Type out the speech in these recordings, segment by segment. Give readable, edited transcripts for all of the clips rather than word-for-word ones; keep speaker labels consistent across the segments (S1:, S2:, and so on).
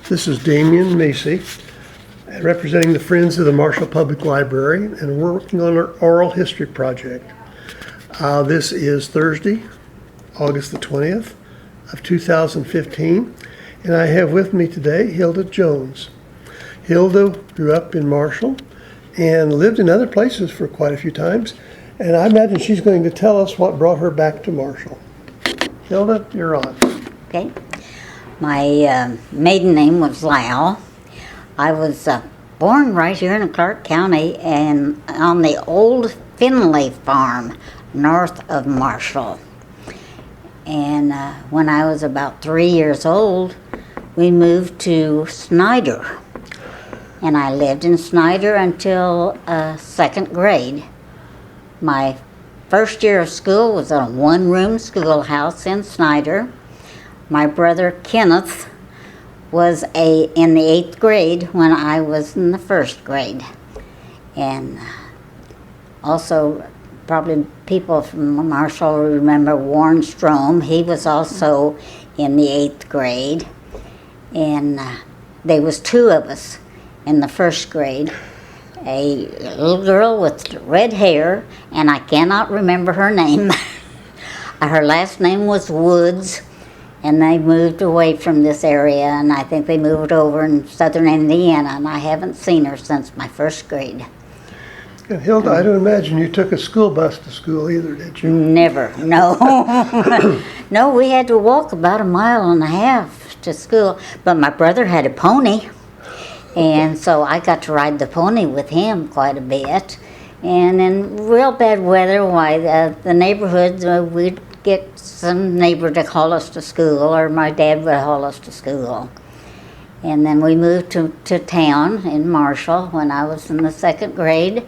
S1: This is Damian Macy, representing the Friends of the Marshall Public Library, and we're working on our oral history project. This is Thursday, August the 20th of 2015, and I have with me today Hilda Jones. Hilda grew up in Marshall and lived in other places for quite a few times, and I imagine she's going to tell us what brought her back to Marshall. Hilda, you're on.
S2: Okay. My maiden name was Lau. I was born right here in Clark County and on the old Finley farm north of Marshall. And when I was about 3 years old, we moved to Snyder. And I lived in Snyder until second grade. My first year of school was in a one-room schoolhouse in Snyder. My brother Kenneth was in the 8th grade when I was in the 1st grade. And also, probably people from Marshall remember Warren Strom. He was also in the 8th grade. And there was two of us in the 1st grade. A little girl with red hair, and I cannot remember her name. Her last name was Woods. And they moved away from this area, and I think they moved over in southern Indiana, and I haven't seen her since my 1st grade.
S1: And Hilda, I don't imagine you took a school bus to school either, did you?
S2: Never, no. No, we had to walk about 1.5 miles to school, but my brother had a pony, and so I got to ride the pony with him quite a bit. And in real bad weather, the neighborhoods, we'd get some neighbor to haul us to school, or my dad would haul us to school. And then we moved to town in Marshall when I was in the 2nd grade.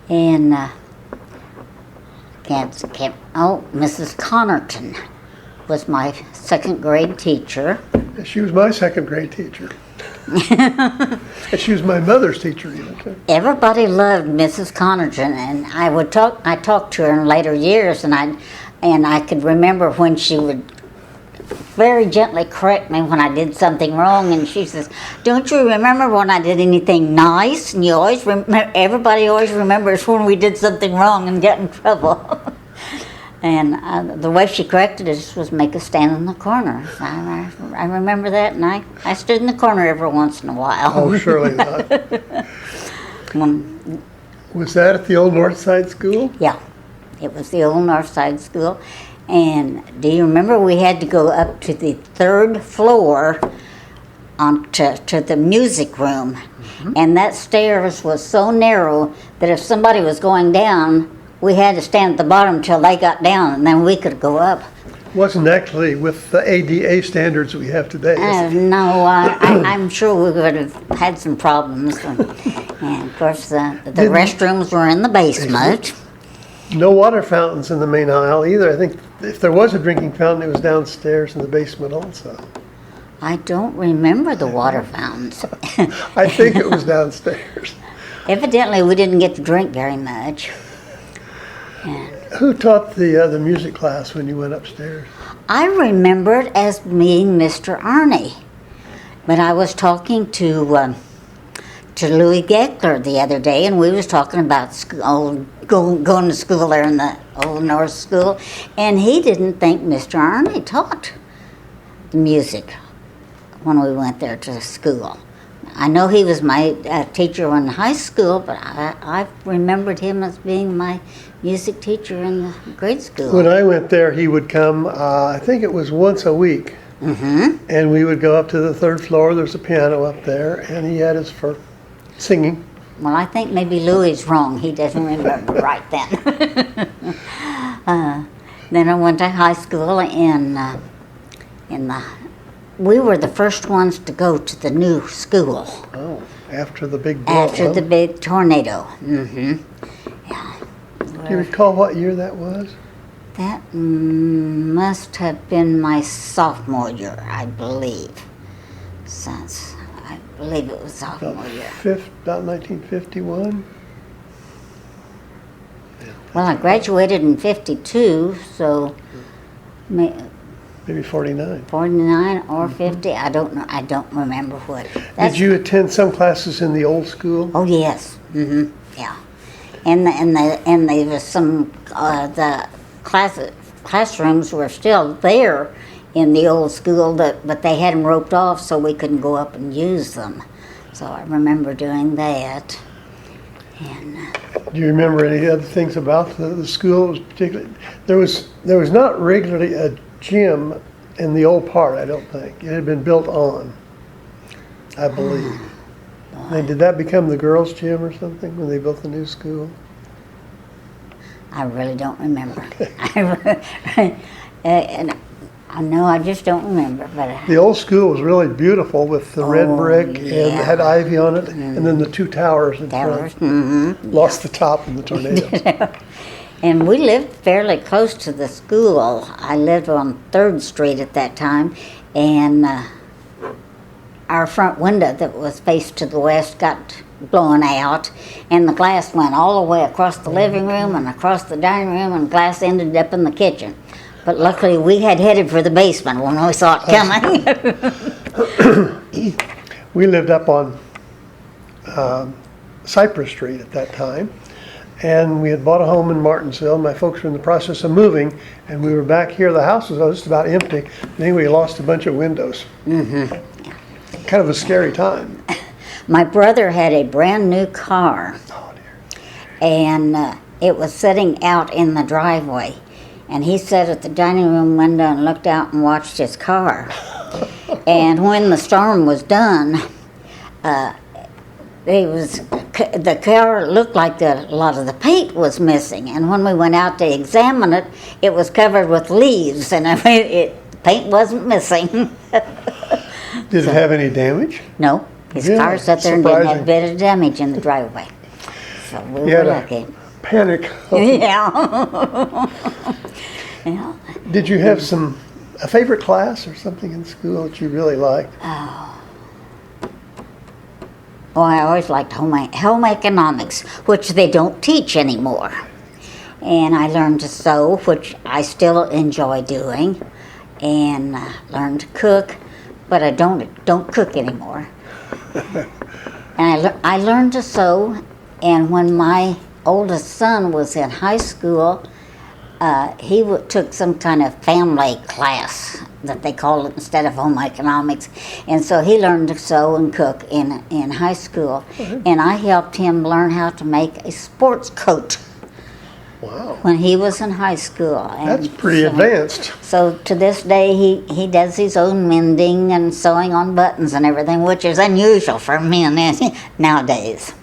S2: And Mrs. Connerton was my 2nd grade teacher.
S1: She was my 2nd grade teacher. And she was my mother's teacher even too.
S2: Everybody loved Mrs. Connerton, and I talked to her in later years, and I could remember when she would very gently correct me when I did something wrong, and she says, "Don't you remember when I did anything nice?" And you always everybody always remembers when we did something wrong and get in trouble. And the way she corrected us was make us stand in the corner. I remember that, and I stood in the corner every once in a while.
S1: Oh, surely not. Was that at the old North Side School?
S2: Yeah. It was the old North Side School. And do you remember we had to go up to the 3rd floor to the music room? Mm-hmm. And that stairs was so narrow that if somebody was going down, we had to stand at the bottom till they got down, and then we could go up.
S1: Wasn't actually with the ADA standards we have today.
S2: No, I'm sure we would have had some problems. And of course, the restrooms were in the basement.
S1: No water fountains in the main aisle either. I think if there was a drinking fountain, it was downstairs in the basement also.
S2: I don't remember the water fountains.
S1: I think it was downstairs.
S2: Evidently, we didn't get to drink very much. And
S1: who taught the music class when you went upstairs?
S2: I remember it as being Mr. Arney. But I was talking to Louis Geckler the other day, and we was talking about going to school there in the old North School, and he didn't think Mr. Arney taught the music when we went there to school. I know he was my teacher in high school, but I remembered him as being my music teacher in the grade school.
S1: When I went there, he would come, I think it was once a week, and we would go up to the 3rd floor. There's a piano up there, and he had us for singing.
S2: Well, I think maybe Louis is wrong. He doesn't remember right then. Then I went to high school, and we were the first ones to go to the new school.
S1: Oh, after the big blow.
S2: After the big tornado. Mm-hmm. Yeah.
S1: Do you recall what year that was?
S2: That must have been my sophomore year, I believe. I believe it was sophomore year.
S1: About 1951?
S2: Well, I graduated in 52, so
S1: Maybe 49.
S2: 49 or 50. I don't know. I don't remember what.
S1: Did you attend some classes in the old school?
S2: Oh yes. Yeah. And there was some the classrooms were still there in the old school, but they had them roped off so we couldn't go up and use them. So I remember doing that. And
S1: Do you remember any other things about the school? Particularly, there was not regularly a gym in the old part. I don't think it had been built on, I believe. And did that become the girls' gym or something when they built the new school?
S2: I really don't remember. And I know I just don't remember. But
S1: The old school was really beautiful with the red brick and
S2: yeah.
S1: had ivy on it, and then the two towers in
S2: towers.
S1: front. Lost the top in the tornado.
S2: And we lived fairly close to the school. I lived on 3rd Street at that time, and our front window that was faced to the west got blown out, and the glass went all the way across the living room and across the dining room, and glass ended up in the kitchen. But luckily we had headed for the basement when we saw it coming.
S1: We lived up on Cypress Street at that time, and we had bought a home in Martinsville. My folks were in the process of moving, and we were back here. The house was just about empty. And anyway, we lost a bunch of windows. Kind of a scary time.
S2: My brother had a brand new car,
S1: Oh dear.
S2: and it was sitting out in the driveway. And he sat at the dining room window and looked out and watched his car. And when the storm was done, the car looked like a lot of the paint was missing. And when we went out to examine it, it was covered with leaves, and paint wasn't missing.
S1: Did it have any damage?
S2: No, his
S1: Yeah,
S2: car sat there and didn't have
S1: surprising.
S2: a bit of damage in the driveway. So we
S1: You
S2: were
S1: had a
S2: lucky.
S1: panic.
S2: Yeah. Yeah.
S1: Did you have a favorite class or something in school that you really liked?
S2: Well, I always liked home economics, which they don't teach anymore. And I learned to sew, which I still enjoy doing, and learned to cook, but I don't cook anymore. And I learned to sew, and when my oldest son was in high school, he took some kind of family class that they called it instead of home economics, and so he learned to sew and cook in high school, and I helped him learn how to make a sports coat
S1: Wow.
S2: when he was in high school. And
S1: That's pretty advanced.
S2: So to this day, he does his own mending and sewing on buttons and everything, which is unusual for men nowadays.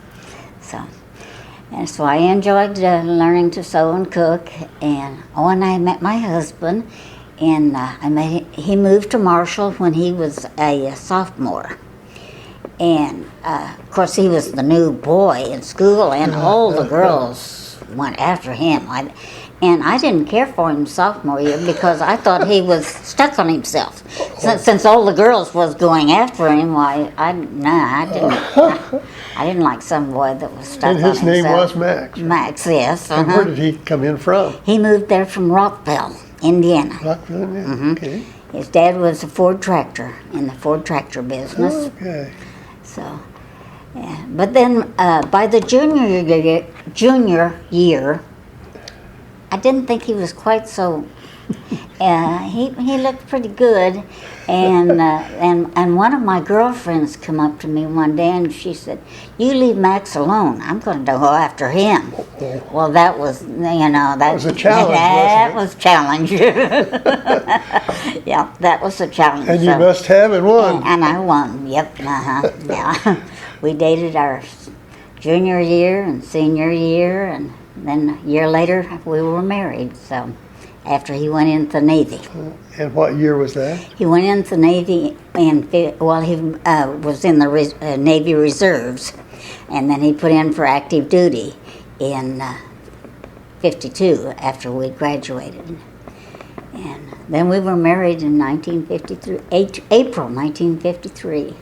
S2: And so I enjoyed learning to sew and cook. And when I met my husband, and he moved to Marshall when he was a sophomore. And of course, he was the new boy in school, and all the girls went after him. And I didn't care for him sophomore year because I thought he was stuck on himself. Since all the girls was going after him, I didn't like some boy that was stuck on
S1: And his
S2: himself.
S1: name was Max.
S2: Max, yes.
S1: And where did he come in from?
S2: He moved there from Rockville, Indiana.
S1: Rockville, yeah. Okay.
S2: His dad was a Ford tractor in the Ford tractor business.
S1: Okay.
S2: So, yeah. But then by the junior year, I didn't think he was quite so. He looked pretty good, and one of my girlfriends come up to me one day and she said, "You leave Max alone. I'm going to go after him." Well, that was that
S1: was a challenge,
S2: That
S1: wasn't it?
S2: was a challenge. Yeah, that was a challenge.
S1: And you
S2: So-
S1: must have and won.
S2: and I won. Yep. Yeah. We dated our junior year and senior year, and then a year later we were married. So after he went into the Navy,
S1: And what year was that?
S2: he went into the Navy he was in the Navy Reserves, and then he put in for active duty in '52 after we graduated. And then we were married in 1953, April 1953.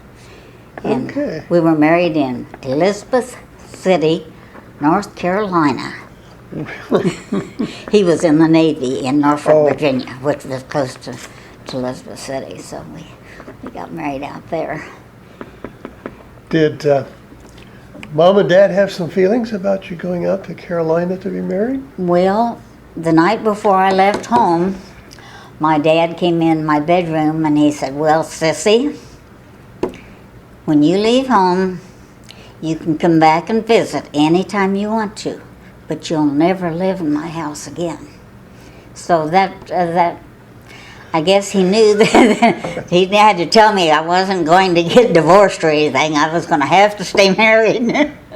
S2: And
S1: Okay.
S2: we were married in Elizabeth City, North Carolina. He was in the Navy in Norfolk,
S1: Oh.
S2: Virginia, which was close to to Elizabeth City, so we got married out there.
S1: Did Mom and Dad have some feelings about you going out to Carolina to be married?
S2: Well, the night before I left home, my dad came in my bedroom and he said, "Well, Sissy, when you leave home, you can come back and visit anytime you want to, but you'll never live in my house again." So that I guess he knew that he had to tell me I wasn't going to get divorced or anything. I was going to have to stay married.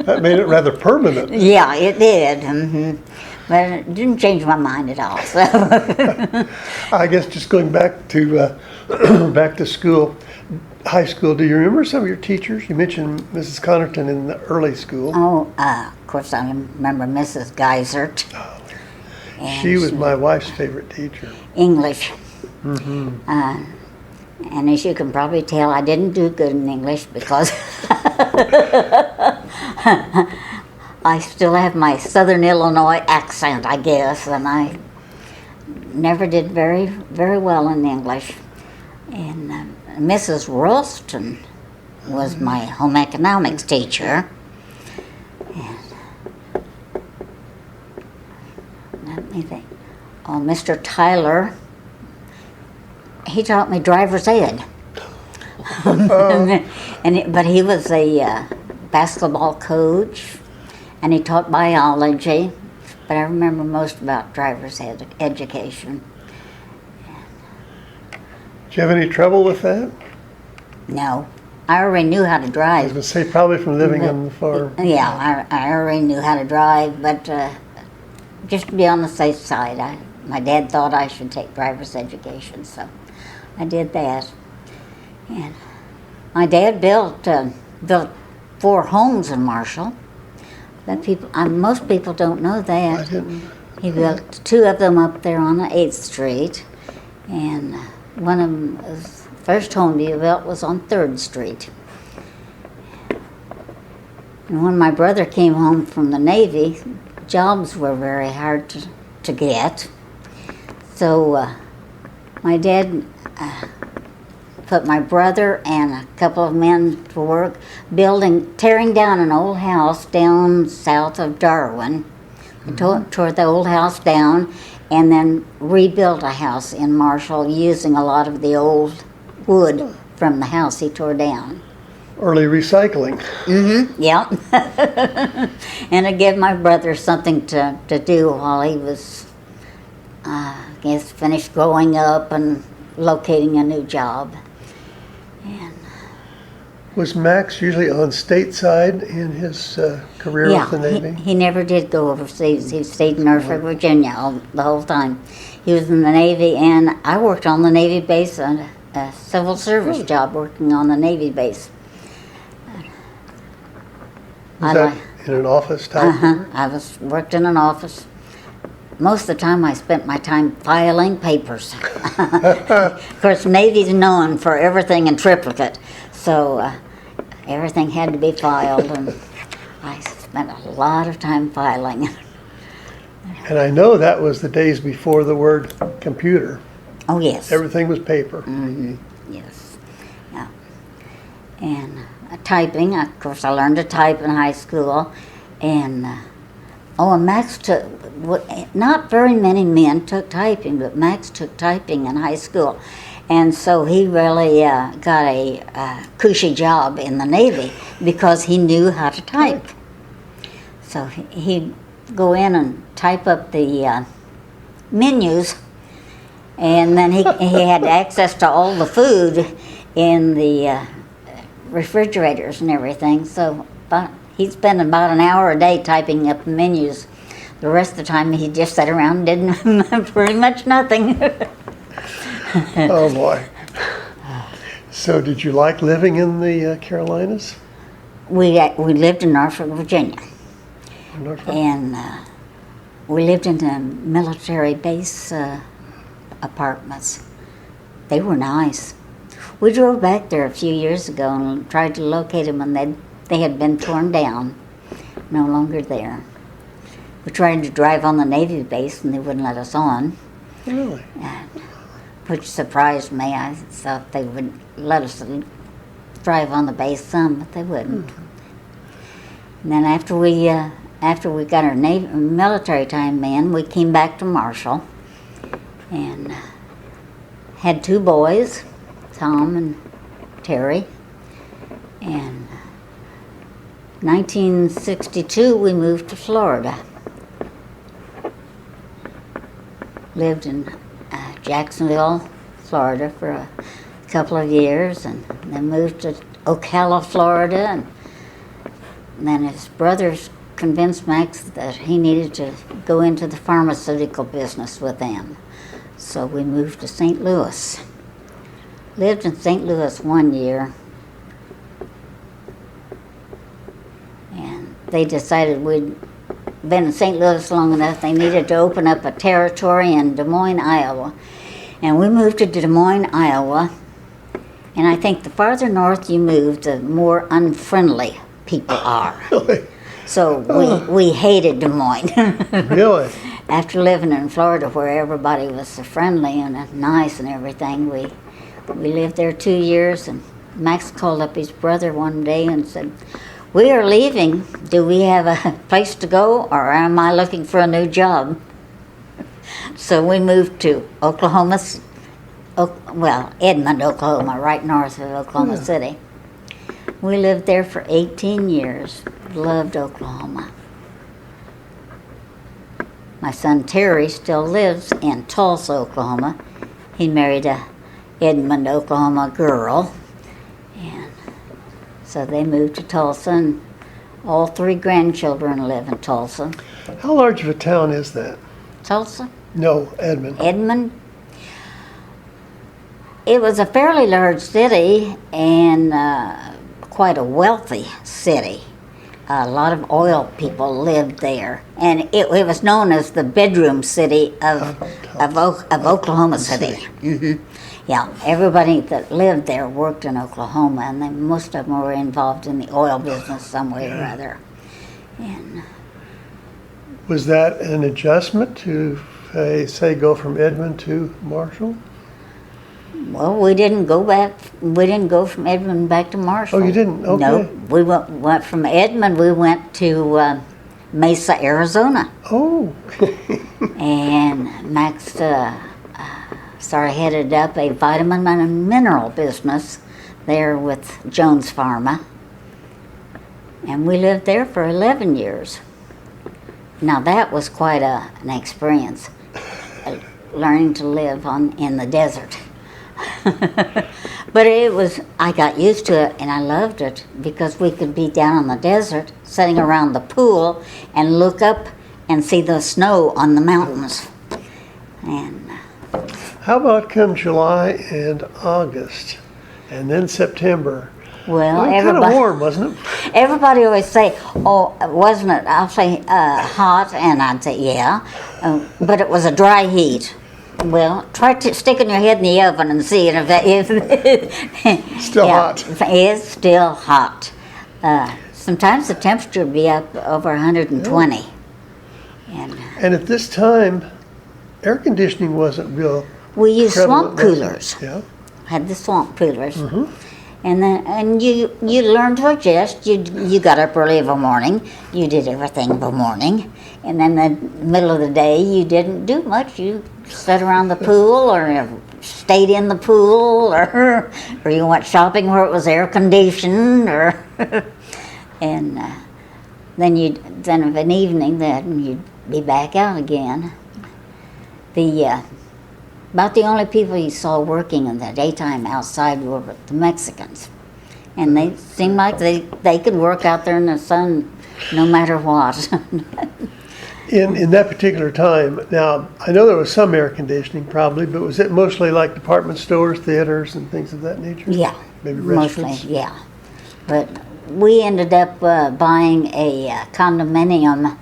S1: That made it rather permanent.
S2: Yeah, it did. But it didn't change my mind at all. So.
S1: I guess just going back to back to school, high school. Do you remember some of your teachers? You mentioned Mrs. Connerton in the early school.
S2: Oh, of course I remember Mrs. Geisert.
S1: She was my wife's favorite teacher.
S2: English. And as you can probably tell, I didn't do good in English because I still have my Southern Illinois accent, I guess, and I never did very, very well in English. And Mrs. Ralston was my home economics teacher. And let me think. Oh, Mr. Tyler, he taught me driver's ed. But he was a basketball coach, and he taught biology. But I remember most about driver's ed education.
S1: Did you have any trouble with that?
S2: No, I already knew how to
S1: I was
S2: drive.
S1: going to say probably from living on the farm.
S2: Yeah, I already knew how to drive, but just to be on the safe side, my dad thought I should take driver's education, so I did that. And my dad built 4 homes in Marshall. But most people don't know
S1: I
S2: that.
S1: didn't.
S2: He built 2 of them up there on 8th Street, and one of them, his first home he built was on 3rd Street. And when my brother came home from the Navy, jobs were very hard to get. So my dad put my brother and a couple of men to work tearing down an old house down south of Darwin. They tore the old house down and then rebuilt a house in Marshall using a lot of the old wood from the house he tore down.
S1: Early recycling.
S2: Yep. And it gave my brother something to do while he was, I guess, finished growing up and locating a new job.
S1: Was Max usually on stateside in his career with the Navy?
S2: He never did go overseas. He stayed in Norfolk, Virginia the whole time. He was in the Navy, and I worked on the Navy base, a civil service job working on the Navy base.
S1: Was that in an office type?
S2: I worked in an office. Most of the time I spent my time filing papers. Of course, Navy's known for everything in triplicate, so everything had to be filed, and I spent a lot of time filing.
S1: And I know that was the days before the word computer.
S2: Oh, yes.
S1: Everything was paper.
S2: Yes. Yeah. And typing, of course, I learned to type in high school, and and Max took, not very many men took typing, but Max took typing in high school. And so he really got a cushy job in the Navy because he knew how to type. So he'd go in and type up the menus, and then he had access to all the food in the refrigerators and everything. So he'd spend about an hour a day typing up the menus. The rest of the time he just sat around and did pretty much nothing.
S1: Oh boy. So did you like living in the Carolinas?
S2: We lived in Norfolk, Virginia.
S1: Norfolk?
S2: And we lived in the military base apartments. They were nice. We drove back there a few years ago and tried to locate them, and they had been torn down, no longer there. We tried to drive on the Navy base, and they wouldn't let us on.
S1: Really?
S2: which surprised me. I thought they would let us drive on the base some, but they wouldn't. And then after we got our military time in, we came back to Marshall and had 2 boys, Tom and Terry. And 1962 we moved to Florida. Lived in Jacksonville, Florida for a couple of years, and then moved to Ocala, Florida, and then his brothers convinced Max that he needed to go into the pharmaceutical business with them. So we moved to St. Louis. Lived in St. Louis 1 year, and they decided we'd been in St. Louis long enough, they needed to open up a territory in Des Moines, Iowa. And we moved to Des Moines, Iowa, and I think the farther north you move, the more unfriendly people are.
S1: Really?
S2: So we hated Des Moines.
S1: Really?
S2: After living in Florida where everybody was so friendly and nice and everything, we lived there 2 years, and Max called up his brother one day and said, "We are leaving. Do we have a place to go, or am I looking for a new job?" So we moved to Edmond, Oklahoma, right north of Oklahoma City. We lived there for 18 years. Loved Oklahoma. My son Terry still lives in Tulsa, Oklahoma. He married a Edmond, Oklahoma girl, and so they moved to Tulsa, and all 3 grandchildren live in Tulsa.
S1: How large of a town is that?
S2: Tulsa?
S1: No, Edmond.
S2: Edmond? It was a fairly large city and quite a wealthy city. A lot of oil people lived there, and it was known as the bedroom city of Oklahoma City. Mm-hmm. Yeah, everybody that lived there worked in Oklahoma, and then most of them were involved in the oil business some way or other. And
S1: Was that an adjustment to, say, go from Edmond to Marshall?
S2: well, we didn't go back. We didn't go from Edmond back to Marshall.
S1: Oh, you didn't? Okay.
S2: No, we went from Edmond. We went to Mesa, Arizona,
S1: Oh.
S2: and Max headed up a vitamin and mineral business there with Jones Pharma, and we lived there for 11 years. Now that was quite an experience, learning to live in the desert. But I got used to it, and I loved it because we could be down in the desert, sitting around the pool, and look up and see the snow on the mountains. And
S1: How about come July and August, and then September?
S2: well,
S1: Kind of
S2: everybody.
S1: warm, wasn't it?
S2: Everybody always say, "Oh, wasn't it?" I'll say hot, and I'd say, "Yeah," but it was a dry heat. Well, try sticking your head in the oven and see if
S1: Still hot.
S2: It's still hot. Sometimes the temperature would be up over 120.
S1: And at this time, air conditioning wasn't real.
S2: We used swamp
S1: prevalent, was it?
S2: coolers.
S1: Yeah.
S2: Had the swamp coolers. And you learned to adjust. You got up early of a morning. You did everything of a morning, and then the middle of the day you didn't do much. You sat around the pool, or stayed in the pool, or you went shopping where it was air conditioned, or and then of an evening then you'd be back out again. About the only people you saw working in the daytime outside were the Mexicans. And they seemed like they could work out there in the sun no matter what.
S1: In that particular time, now, I know there was some air conditioning probably, but was it mostly like department stores, theaters, and things of that nature?
S2: Yeah,
S1: Maybe restaurants?
S2: mostly, yeah. But we ended up buying a condominium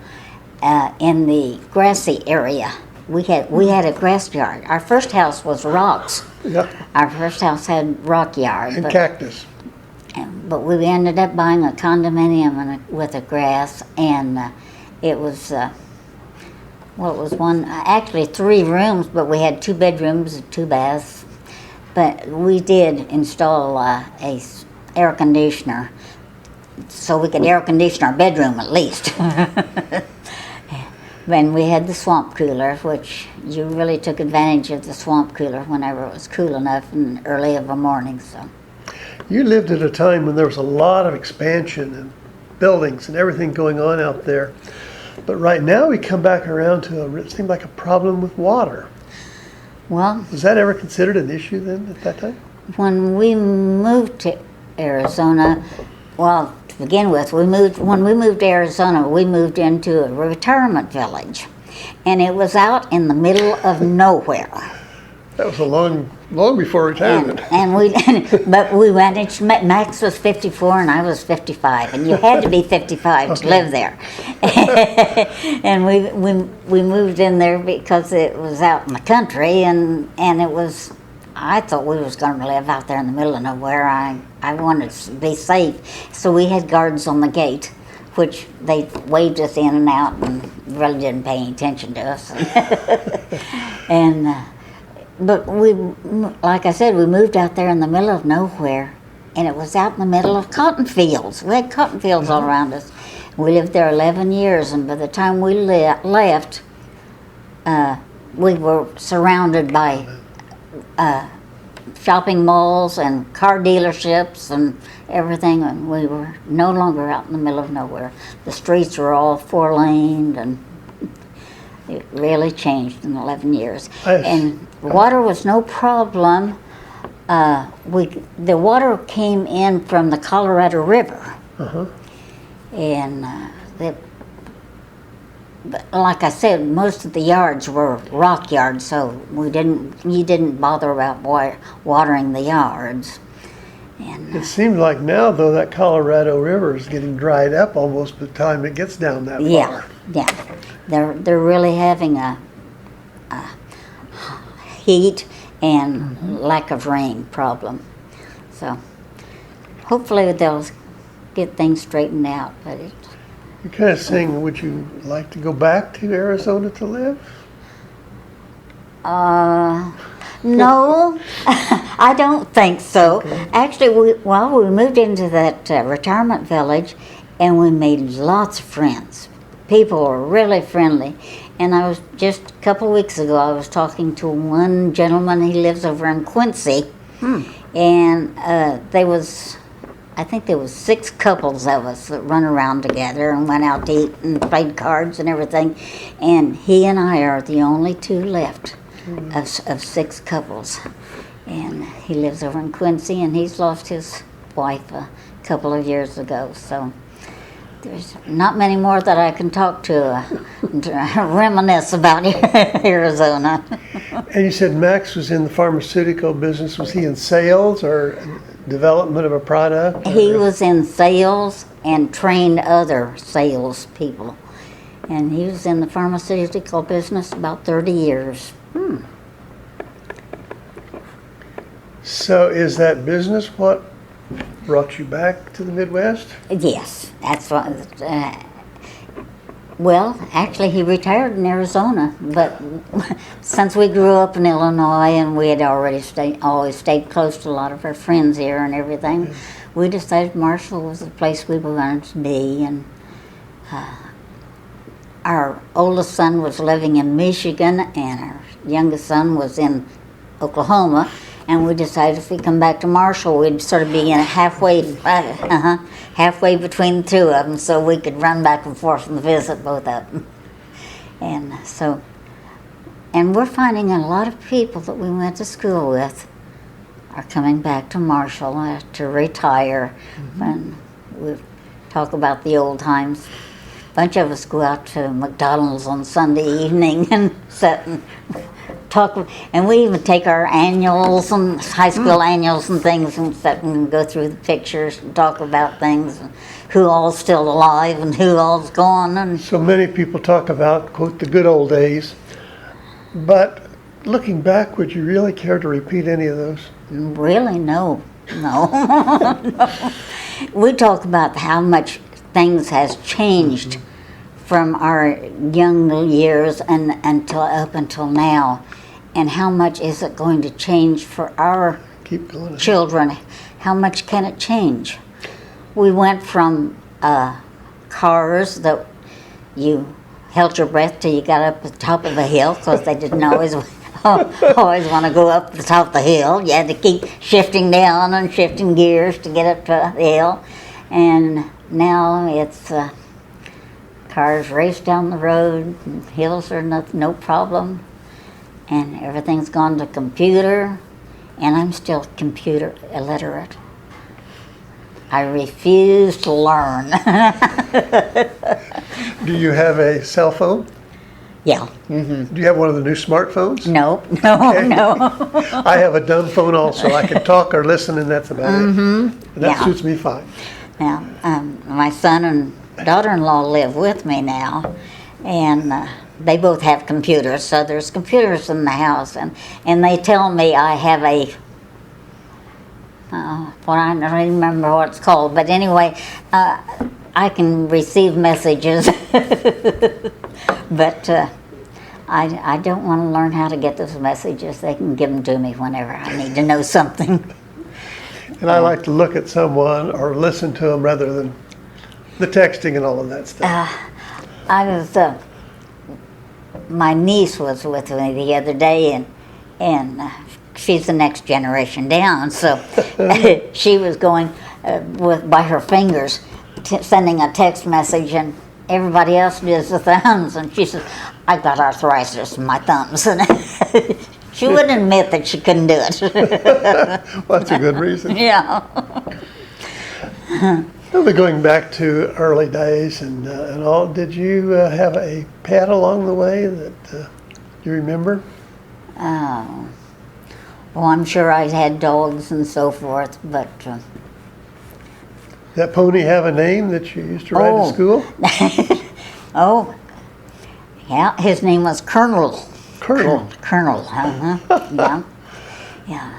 S2: in the grassy area. We had a grass yard. Our first house was rocks.
S1: Yeah,
S2: Our first house had rock yard.
S1: and cactus.
S2: But we ended up buying a condominium with a grass, and it was well, it was actually 3 rooms, but we had 2 bedrooms and 2 baths. But we did install air conditioner, so we could air condition our bedroom at least. And we had the swamp cooler, which you really took advantage of the swamp cooler whenever it was cool enough and early of a morning. So
S1: You lived at a time when there was a lot of expansion and buildings and everything going on out there. But right now we come back around to it seemed like a problem with water.
S2: well,
S1: Was that ever considered an issue then at that time?
S2: when we moved to Arizona, well, to begin with, when we moved to Arizona, we moved into a retirement village, and it was out in the middle of nowhere.
S1: That was long before retirement.
S2: But we managed. Max was 54 and I was 55, and you had to be 55 to live there. And we moved in there because it was out in the country, and it was. I thought we was going to live out there in the middle of nowhere. I wanted to be safe, so we had guards on the gate, which they waved us in and out and really didn't pay any attention to us. But like I said, we moved out there in the middle of nowhere, and it was out in the middle of cotton fields. We had cotton fields all around us. We lived there 11 years, and by the time we left, we were surrounded by shopping malls and car dealerships and everything, and we were no longer out in the middle of nowhere. The streets were all 4-laned, and it really changed in 11 years. And water was no problem. The water came in from the Colorado River, and but like I said, most of the yards were rock yards, so you didn't bother about watering the yards. And
S1: It seems like now, though, that Colorado River is getting dried up almost by the time it gets down that far.
S2: Yeah, they're really having a heat and lack of rain problem. So hopefully they'll get things straightened out. But
S1: You're kind of saying, would you like to go back to Arizona to live?
S2: no, I don't think so.
S1: Okay.
S2: Actually, we moved into that retirement village, and we made lots of friends. People were really friendly. And I was just a couple of weeks ago, I was talking to one gentleman. He lives over in Quincy, and I think there was 6 couples of us that run around together and went out to eat and played cards and everything. And he and I are the only 2 left of 6 couples. And he lives over in Quincy, and he's lost his wife a couple of years ago. So there's not many more that I can talk to reminisce about Arizona.
S1: And you said Max was in the pharmaceutical business. Was he in sales or development of a product?
S2: He was in sales and trained other sales people. And he was in the pharmaceutical business about 30 years.
S1: So is that business what brought you back to the Midwest?
S2: Yes, that's what. Well, actually, he retired in Arizona, but since we grew up in Illinois and we had always stayed close to a lot of our friends here and everything, we decided Marshall was the place we were going to be. And our oldest son was living in Michigan, and our youngest son was in Oklahoma. And we decided if we come back to Marshall, we'd sort of be in halfway between the 2 of them, so we could run back and forth and visit both of them. And we're finding a lot of people that we went to school with are coming back to Marshall to retire. And we talk about the old times. A bunch of us go out to McDonald's on Sunday evening and sit and talk, and we even take our annuals and high school annuals and things and sit and go through the pictures and talk about things, and who all's still alive and who all's gone. And
S1: So many people talk about, quote, the good old days. But looking back, would you really care to repeat any of those?
S2: really, no. No. We talk about how much things has changed from our young years and until up until now, and how much is it going to change for our
S1: Keep going.
S2: children? How much can it change? We went from cars that you held your breath till you got up the top of a hill, because they didn't always always want to go up the top of the hill. You had to keep shifting down and shifting gears to get up to the hill. And now it's cars race down the road, and hills are no problem, and everything's gone to computer, and I'm still computer illiterate. I refuse to learn.
S1: Do you have a cell phone?
S2: Yeah. Mm-hmm.
S1: Do you have one of the new smartphones?
S2: No.
S1: Okay.
S2: No.
S1: I have a dumb phone also. I can talk or listen, and that's about it. And that
S2: Yeah.
S1: suits me fine.
S2: Now, my son and daughter-in-law live with me now, and they both have computers, so there's computers in the house, and they tell me I have a, well, I don't remember what it's called, but anyway, I can receive messages, but I don't want to learn how to get those messages. They can give them to me whenever I need to know something.
S1: And I like to look at someone or listen to them rather than the texting and all of that stuff.
S2: I was, my niece was with me the other day, and she's the next generation down, so she was going by her fingers, sending a text message, and everybody else does the thumbs, and she says, "I got arthritis in my thumbs," and she wouldn't admit that she couldn't do it.
S1: Well, that's a good reason.
S2: Yeah.
S1: We'll be going back to early days and all. Did you have a pet along the way that you remember?
S2: Oh. Well, I'm sure I had dogs and so forth, but
S1: Did that pony have a name that you used to ride
S2: Oh.
S1: to school?
S2: oh, yeah, his name was Colonel.
S1: Colonel.
S2: Colonel, yeah, yeah.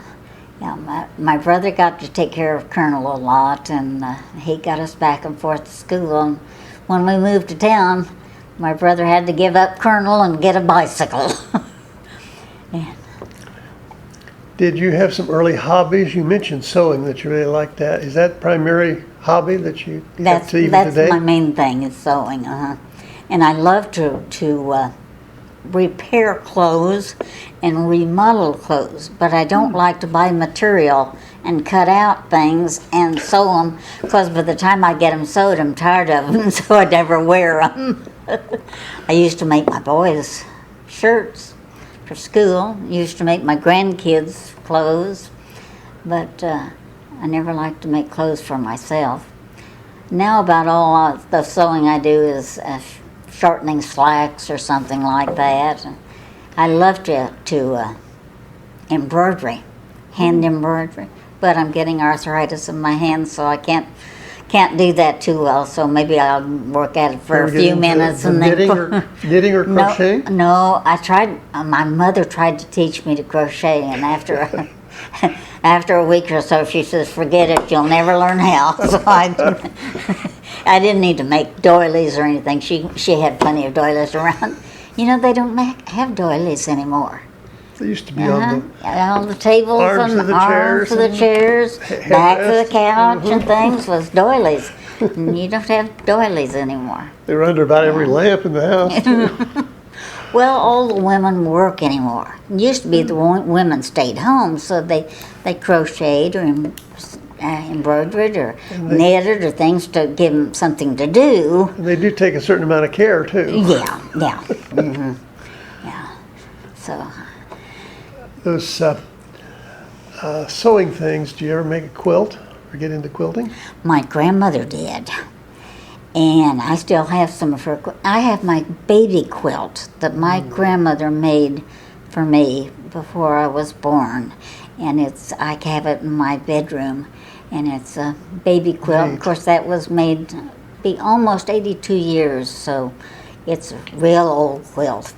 S2: My brother got to take care of Colonel a lot, and he got us back and forth to school. And when we moved to town, my brother had to give up Colonel and get a bicycle. Yeah.
S1: Did you have some early hobbies? You mentioned sewing that you really liked that. Is that primary hobby that you have to even
S2: That's
S1: today?
S2: my main thing is sewing, and I love to repair clothes and remodel clothes, but I don't like to buy material and cut out things and sew them, because by the time I get them sewed, I'm tired of them, so I never wear them. I used to make my boys shirts for school, used to make my grandkids clothes, but I never liked to make clothes for myself. Now about all the sewing I do is shortening slacks or something like that. I love to embroidery, hand embroidery, but I'm getting arthritis in my hands, so I can't do that too well. So maybe I'll work at it for
S1: Ever
S2: a
S1: get
S2: few
S1: into
S2: minutes
S1: the
S2: and
S1: knitting
S2: then
S1: knitting or crocheting?
S2: No, I tried. My mother tried to teach me to crochet, and after a week or so, she says, "Forget it. You'll never learn how." So I didn't need to make doilies or anything. She had plenty of doilies around. You know, they don't have doilies anymore.
S1: They used to be on
S2: On the tables
S1: Arms
S2: and
S1: of the
S2: arms
S1: chairs
S2: of the
S1: and
S2: chairs,
S1: headrests.
S2: back of the couch and things was doilies. And you don't have doilies anymore.
S1: they were under about every lamp in the house. too.
S2: Well, all the women work anymore. It used to be the women stayed home, so they crocheted or embroidered or knitted or things to give them something to do.
S1: And they do take a certain amount of care too.
S2: Yeah. Yeah. So,
S1: Those sewing things, do you ever make a quilt or get into quilting?
S2: my grandmother did. And I still have some of her. I have my baby quilt that my grandmother made for me before I was born, and I have it in my bedroom, and it's a baby quilt.
S1: Neat.
S2: Of course, that was made be almost 82 years, so it's a real old quilt.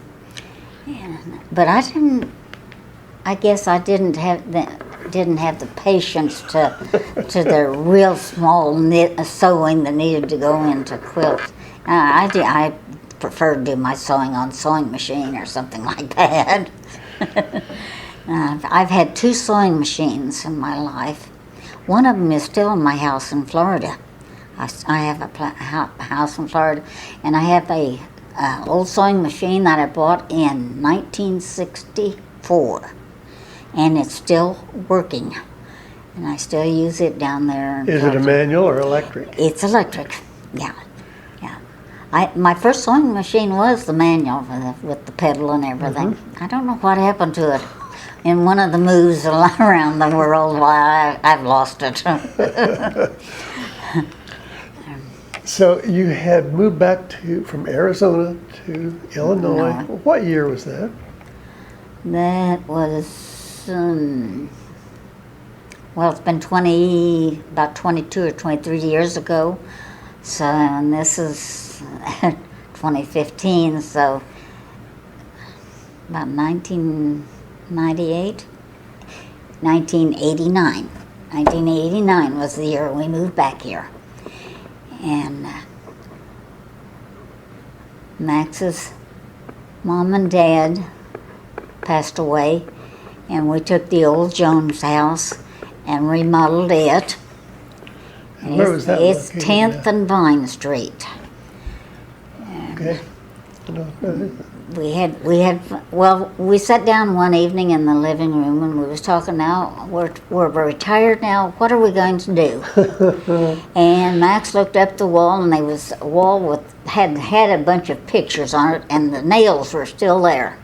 S2: But I guess I didn't have the patience to the real small sewing that needed to go into quilt. I prefer to do my sewing on sewing machine or something like that. I've had 2 sewing machines in my life. One of them is still in my house in Florida. I have a house in Florida, and I have a old sewing machine that I bought in 1964, and it's still working, and I still use it down there.
S1: Is it a manual or electric?
S2: It's electric, yeah. My first sewing machine was the manual with the pedal and everything. I don't know what happened to it. In one of the moves around the world, why I've lost it.
S1: So you had moved back from Arizona to Illinois.
S2: Illinois.
S1: What year was that?
S2: That was, well, it's been about 22 or 23 years ago. So, and this is 2015, so about 1998, 1989. 1989 was the year we moved back here. And Max's mom and dad passed away, and we took the old Jones house and remodeled it. And
S1: Where was that
S2: It's
S1: located
S2: 10th
S1: now?
S2: and Vine Street.
S1: Okay.
S2: We sat down one evening in the living room and we was talking. Now we're retired now, what are we going to do? And Max looked up the wall, and there was a wall had a bunch of pictures on it, and the nails were still there.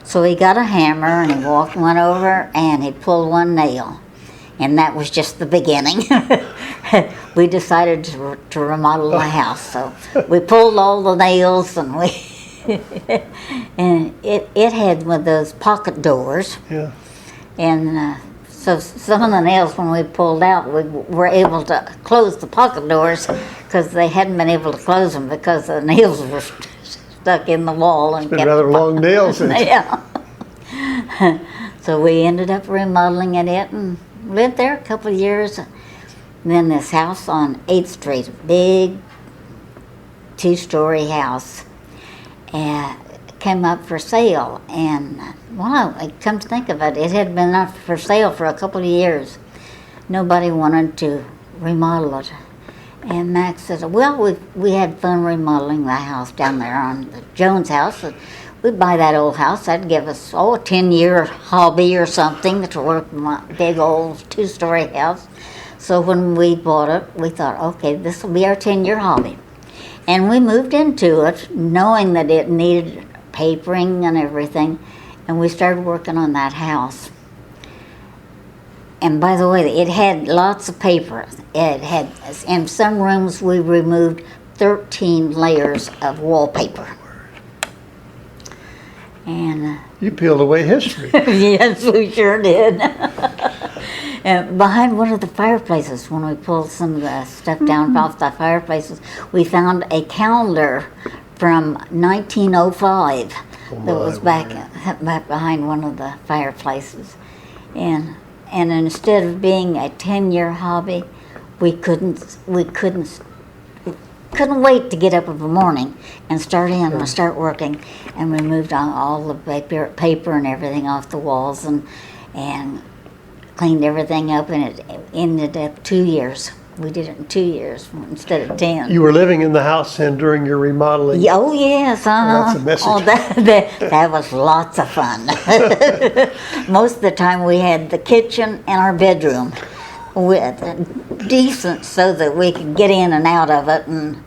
S2: So he got a hammer and he went over and he pulled one nail, and that was just the beginning. We decided to remodel the house, so we pulled all the nails, and and it had one of those pocket doors.
S1: Yeah.
S2: And so some of the nails, when we pulled out, we were able to close the pocket doors because they hadn't been able to close them because the nails were stuck in the wall. And
S1: It's been rather long nails.
S2: Yeah. So we ended up remodeling it and lived there a couple of years. And then this house on 8th Street, a big 2-story house, came up for sale. And, well, I come to think of it, it had been up for sale for a couple of years. Nobody wanted to remodel it. And Max said, well, we had fun remodeling the house down there on the Jones house. We'd buy that old house. That'd give us, a 10-year hobby or something to work in my big old 2-story house. So when we bought it, we thought, okay, this will be our 10-year hobby. And we moved into it knowing that it needed papering and everything. And we started working on that house. And by the way, it had lots of paper. It had, in some rooms, we removed 13 layers of wallpaper. And
S1: You peeled away history.
S2: yes, we sure did. And behind one of the fireplaces, when we pulled some of the stuff down off the fireplaces, we found a calendar from 1905 that was back behind one of the fireplaces. And instead of being a 10-year hobby, we couldn't wait to get up in the morning and start working. And we moved on all the paper and everything off the walls and cleaned everything up, and it ended up 2 years. We did it in 2 years instead of 10.
S1: You were living in the house then during your remodeling.
S2: Oh yes,
S1: That's a message.
S2: Oh, that was lots of fun. Most of the time we had the kitchen and our bedroom with decent so that we could get in and out of it, and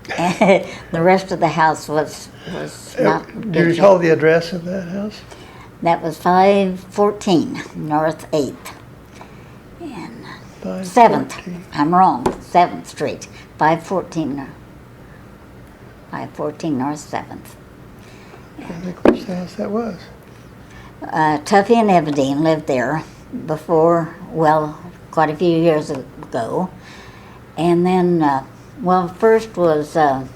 S2: the rest of the house was not.
S1: Do you recall the address of that house?
S2: That was 514 North 8th. And
S1: 514.
S2: 7th. I'm wrong. 7th Street. 514 North 7th.
S1: I don't think which house that was.
S2: Tuffy and Everdeen lived there before, well, quite a few years ago. And then, first was
S1: The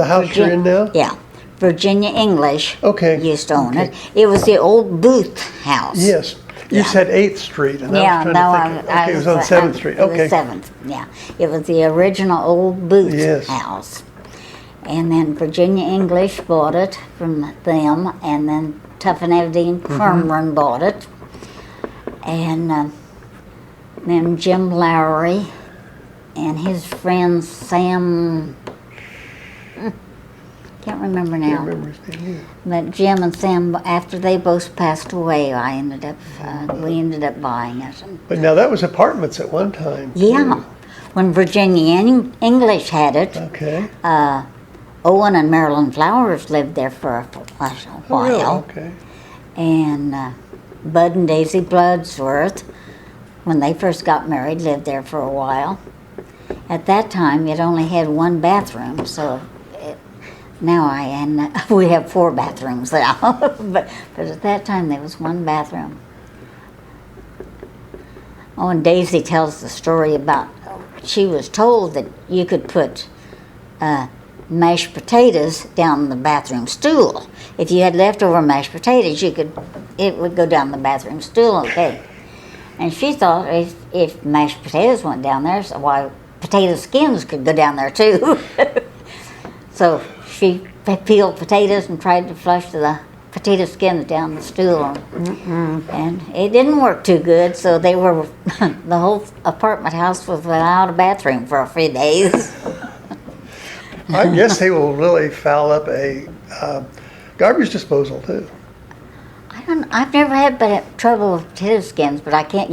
S1: house you're in now?
S2: Yeah. Virginia English used to own it.
S1: Okay.
S2: It was the old Booth house.
S1: Yes. You
S2: Yeah.
S1: said 8th Street, and I was trying to think. Okay, it was on 7th Street.
S2: It was 7th, yeah. It was the original old Booth
S1: Yes.
S2: house. And then Virginia English bought it from them, and then Tough and Everdeen Permron bought it. And then Jim Lowry and his friend Sam, can't remember now.
S1: Can't remember his name either.
S2: But Jim and Sam, after they both passed away, we ended up buying it.
S1: But now that was apartments at one time.
S2: Yeah, when Virginia English had it,
S1: Okay.
S2: Owen and Marilyn Flowers lived there for a while.
S1: Oh, really? Okay.
S2: And Bud and Daisy Bloodsworth, when they first got married, lived there for a while. At that time, it only had one bathroom, so now we have 4 bathrooms now. but at that time, there was one bathroom. Oh, and Daisy tells the story about she was told that you could put mashed potatoes down the bathroom stool. If you had leftover mashed potatoes, it would go down the bathroom stool, okay. And she thought if mashed potatoes went down there, so why potato skins could go down there too. So she peeled potatoes and tried to flush the potato skins down the stool. And it didn't work too good, so the whole apartment house was without a bathroom for a few days.
S1: I guess they will really foul up a garbage disposal too.
S2: I've never had trouble with potato skins, but I can't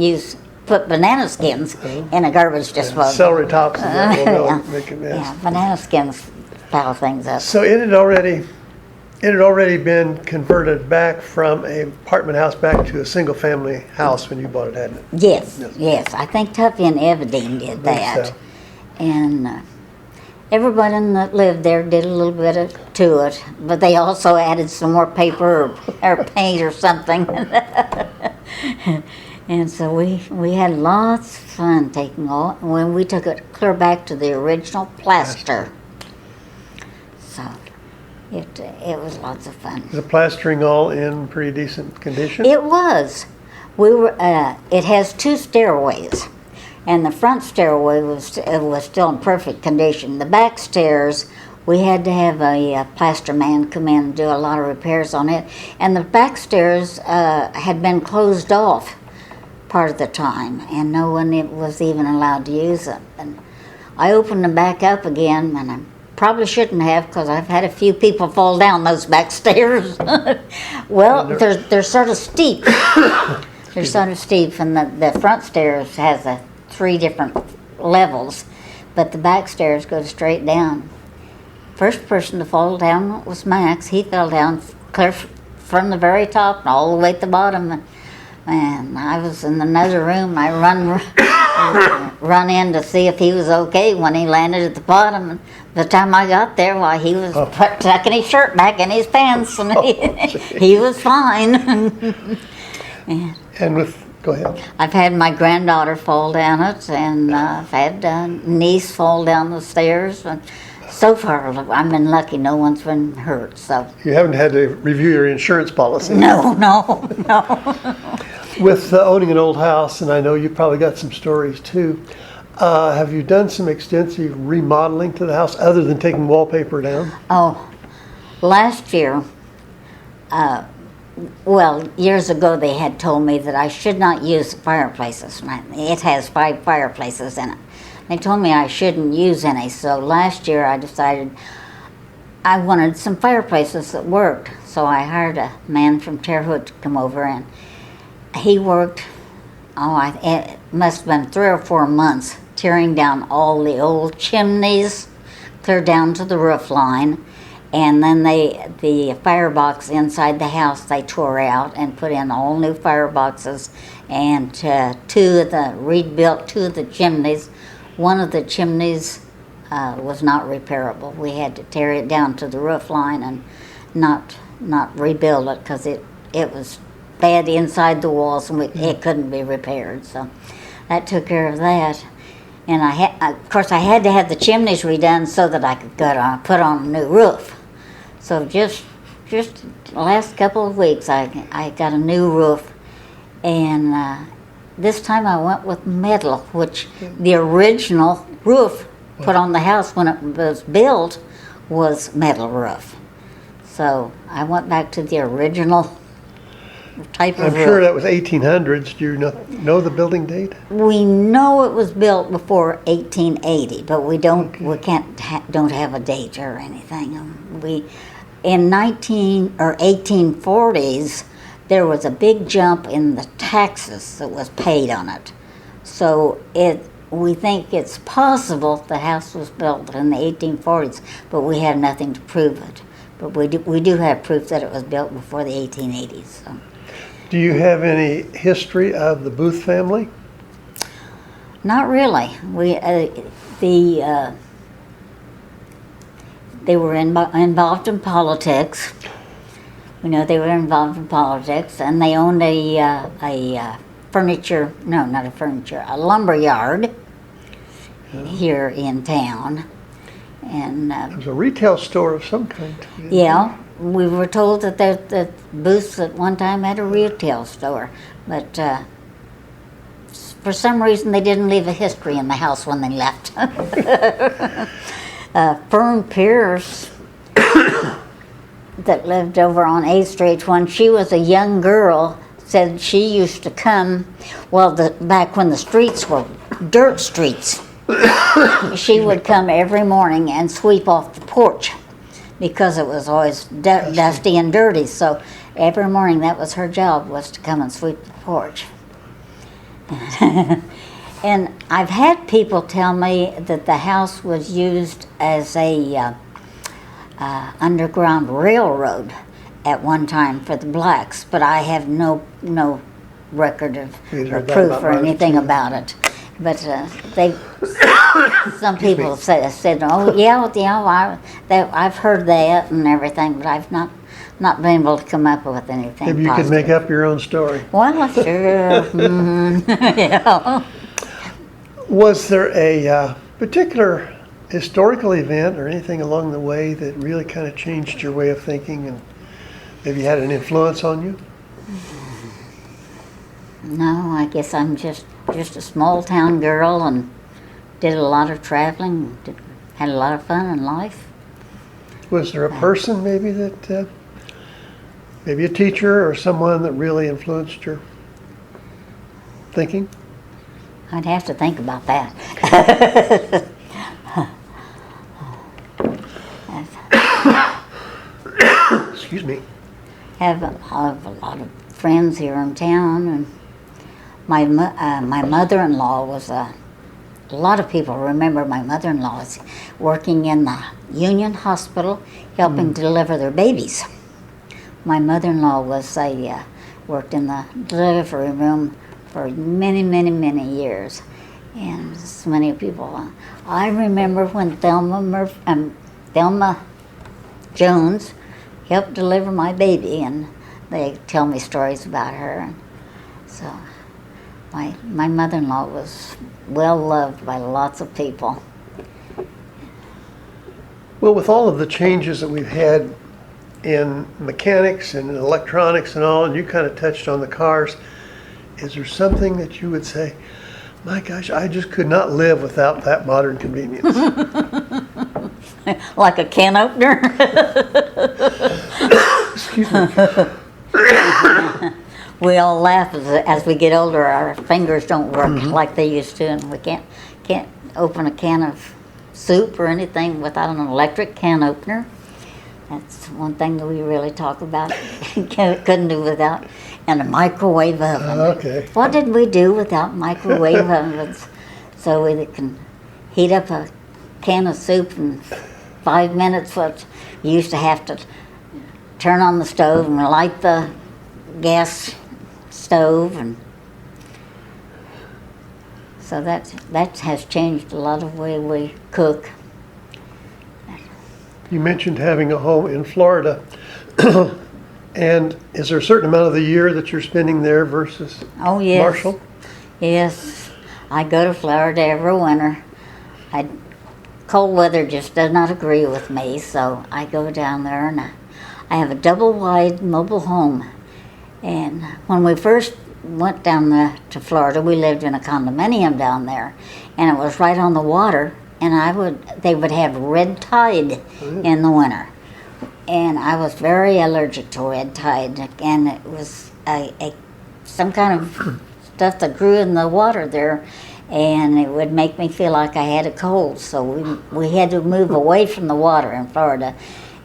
S2: put banana skins in a garbage disposal.
S1: Celery tops and that will really make a mess.
S2: Yeah, banana skins foul things up.
S1: So it had already been converted back from a apartment house back to a single family house when you bought it, hadn't it?
S2: Yes. I think Tuffy and Everdeen did that.
S1: So.
S2: And everybody that lived there did a little bit to it, but they also added some more paper or paint or something. And so we had lots of fun when we took it clear back to the original plaster. So it was lots of fun.
S1: Is the plastering all in pretty decent condition?
S2: It was. It has 2 stairways. And the front stairway was still in perfect condition. The back stairs, we had to have a plaster man come in and do a lot of repairs on it. And the back stairs had been closed off part of the time, and no one was even allowed to use it. And I opened them back up again, and I probably shouldn't have, because I've had a few people fall down those back stairs. Well, they're sort of steep. They're sort of steep, and the front stairs has 3 different levels, but the back stairs go straight down. First person to fall down was Max. He fell down clear from the very top and all the way to the bottom. And I was in another room. I run in to see if he was okay when he landed at the bottom. And by the time I got there, he was tucking his shirt back in his pants, and he was fine.
S1: Go ahead.
S2: I've had my granddaughter fall down it, and I've had a niece fall down the stairs. And so far, I've been lucky. No one's been hurt. So
S1: You haven't had to review your insurance policy.
S2: no.
S1: With owning an old house, and I know you've probably got some stories too, have you done some extensive remodeling to the house other than taking wallpaper down?
S2: Oh, last year, years ago they had told me that I should not use fireplaces. It has 5 fireplaces in it. They told me I shouldn't use any, so last year I decided I wanted some fireplaces that worked. So I hired a man from Terre Haute to come over, and he worked, it must have been 3 or 4 months, tearing down all the old chimneys, clear down to the roof line. And then the firebox inside the house they tore out and put in all new fireboxes, and rebuilt 2 of the chimneys. One of the chimneys was not repairable. We had to tear it down to the roof line and not rebuild it, because it was bad inside the walls, and it couldn't be repaired. So that took care of that. And of course I had to have the chimneys redone so that I could put on a new roof. So just the last couple of weeks I got a new roof, and this time I went with metal, which the original roof put on the house when it was built was metal roof. So I went back to the original type of
S1: I'm
S2: roof.
S1: sure that was 1800s. Do you know the building date?
S2: We know it was built before 1880, but we don't.
S1: Okay.
S2: We don't have a date or anything. We in 1840s there was a big jump in the taxes that was paid on it. So we think it's possible the house was built in the 1840s, but we have nothing to prove it. But we do have proof that it was built before the 1880s. So.
S1: Do you have any history of the Booth family?
S2: Not really. They were involved in politics. We know they were involved in politics, and they owned a lumber yard here in town. And
S1: It was a retail store of some kind.
S2: yeah, we were told that the Booths at one time had a retail store, but for some reason they didn't leave a history in the house when they left. Fern Pierce, that lived over on 8th Street, when she was a young girl, said she used to come, back when the streets were dirt streets, she would come every morning and sweep off the porch because it was always dusty and dirty. So every morning that was her job, was to come and sweep the porch. And I've had people tell me that the house was used as a underground railroad at one time for the blacks, but I have no record of or proof or anything about it. But some people said, oh yeah, I've heard that and everything, but I've not been able to come up with anything.
S1: Maybe you could make up your own story.
S2: Well, sure. Yeah.
S1: Was there a particular historical event or anything along the way that really kind of changed your way of thinking and maybe had an influence on you?
S2: No, I guess I'm just a small town girl and did a lot of traveling, had a lot of fun in life.
S1: Was there a person maybe that, maybe a teacher or someone that really influenced your thinking?
S2: I'd have to think about that.
S1: Excuse me.
S2: Have a lot of friends here in town, and my mother-in-law was a lot of people remember my mother-in-law was working in the Union Hospital helping deliver their babies. My mother-in-law worked in the delivery room for many, many, many years, and so many people. I remember when Thelma Jones helped deliver my baby, and they tell me stories about her. And so my mother-in-law was well loved by lots of people.
S1: Well, with all of the changes that we've had in mechanics and in electronics and all, and you kind of touched on the cars, is there something that you would say, my gosh, I just could not live without that modern convenience?
S2: Like a can opener?
S1: Excuse me.
S2: We all laugh as we get older. Our fingers don't work like they used to, and we can't open a can of soup or anything without an electric can opener. That's one thing that we really talk about. Couldn't do without. And a microwave oven.
S1: Okay.
S2: What did we do without microwave ovens? So we can heat up a can of soup in 5 minutes. What you used to have to turn on the stove and light the gas stove, and so that has changed a lot of the way we cook.
S1: You mentioned having a home in Florida. And is there a certain amount of the year that you're spending there versus
S2: Oh yes,
S1: Marshall?
S2: Yes, I go to Florida every winter. Cold weather just does not agree with me, so I go down there, and I have a double-wide mobile home. And when we first went down to Florida, we lived in a condominium down there, and it was right on the water, and they would have red tide in the winter. And I was very allergic to red tide, and it was some kind of stuff that grew in the water there, and it would make me feel like I had a cold. So we had to move away from the water in Florida,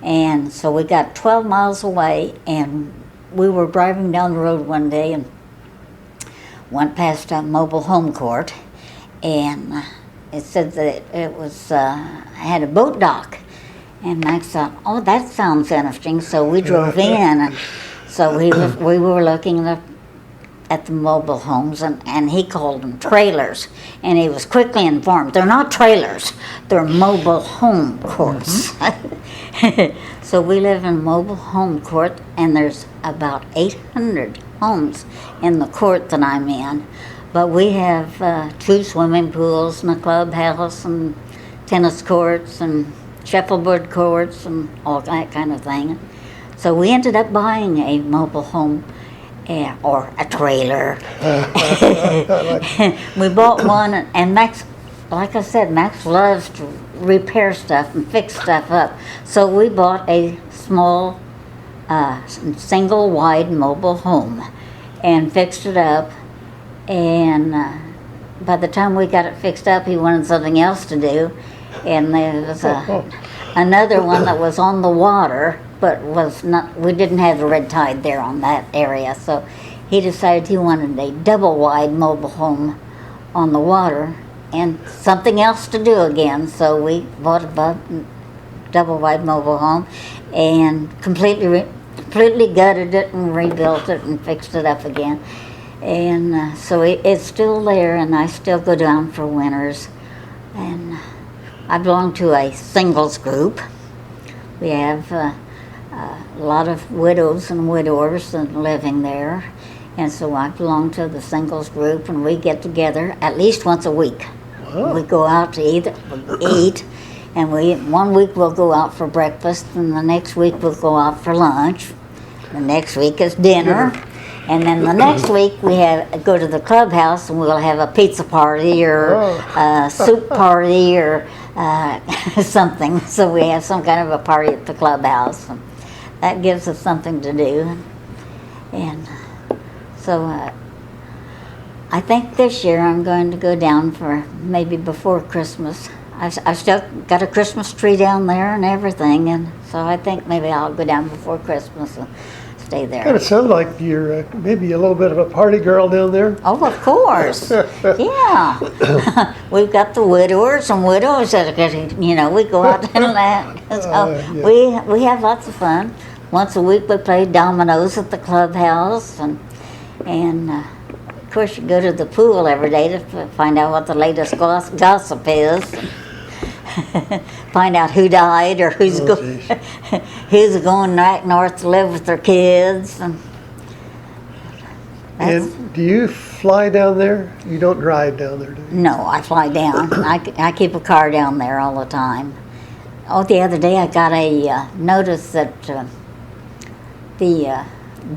S2: and so we got 12 miles away, and we were driving down the road one day and went past a mobile home court, and it said that it was had a boat dock. And Max thought, oh, that sounds interesting. So we drove in, and so we were looking at the mobile homes, and he called them trailers. And he was quickly informed, they're not trailers, they're mobile home courts. So we live in a mobile home court, and there's about 800 homes in the court that I'm in. But we have 2 swimming pools and a clubhouse and tennis courts and shuffleboard courts and all that kind of thing. So we ended up buying a mobile home or a trailer. We bought one, and Max, like I said, Max loves to repair stuff and fix stuff up. So we bought a small single wide mobile home and fixed it up, and by the time we got it fixed up, he wanted something else to do. And there was another one that was on the water, but was not. We didn't have the red tide there on that area, so he decided he wanted a double wide mobile home on the water and something else to do again. So we bought a double wide mobile home and completely gutted it and rebuilt it and fixed it up again. And so it's still there, and I still go down for winters. And I belong to a singles group. We have a lot of widows and widowers living there, and so I belong to the singles group, and we get together at least once a week. Wow. We go out to eat, and one week we'll go out for breakfast, and the next week we'll go out for lunch. The next week is dinner. And then the next week we go to the clubhouse, and we'll have a pizza party or a soup party or something. So we have some kind of a party at the clubhouse. And that gives us something to do. And so I think this year I'm going to go down for maybe before Christmas. I've still got a Christmas tree down there and everything, and so I think maybe I'll go down before Christmas and stay there.
S1: Kind of sound like you're maybe a little bit of a party girl down there.
S2: Oh, of course. Yeah. We've got the widowers and widows that are, we go out and that. So we have lots of fun. Once a week we play dominoes at the clubhouse, and of course you go to the pool every day to find out what the latest gossip is. Find out who died or who's going back north to live with their kids.
S1: And do you fly down there? You don't drive down there, do you?
S2: No, I fly down. I keep a car down there all the time. Oh, the other day I got a notice that the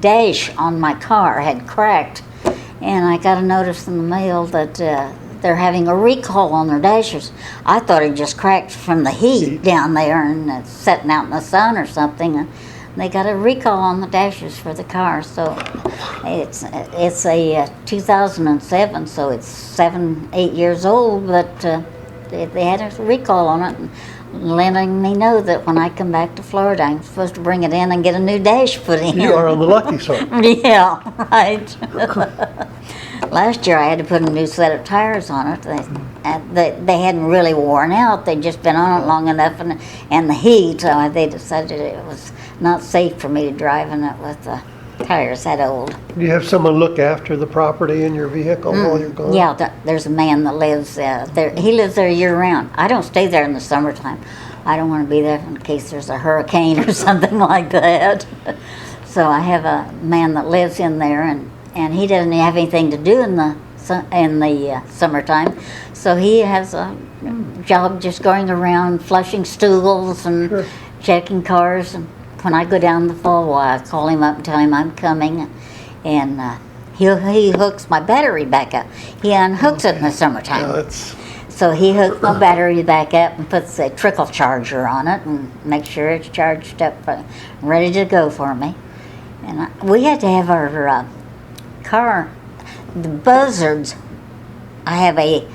S2: dash on my car had cracked, and I got a notice in the mail that they're having a recall on their dashers. I thought it just cracked from the heat down there and it's sitting out in the sun or something. And they got a recall on the dashers for the car. So it's a 2007, so it's 7-8 years old, but they had a recall on it, and letting me know that when I come back to Florida, I'm supposed to bring it in and get a new dash put in.
S1: You are on the lucky side.
S2: Yeah, right. Last year I had to put a new set of tires on it. They hadn't really worn out. They'd just been on it long enough, and the heat, they decided it was not safe for me to drive in it with the tires that old.
S1: Do you have someone look after the property in your vehicle while you're gone?
S2: Yeah, there's a man that lives there. He lives there year-round. I don't stay there in the summertime. I don't want to be there in case there's a hurricane or something like that. So I have a man that lives in there, and he doesn't have anything to do in the summertime, so he has a job just going around flushing stools and checking cars. And when I go down the fall, I call him up and tell him I'm coming, and he hooks my battery back up. He unhooks it in the summertime.
S1: Yeah,
S2: So he hooked my battery back up and puts a trickle charger on it and makes sure it's charged up, ready to go for me. And we had to have our car, the buzzards. I have a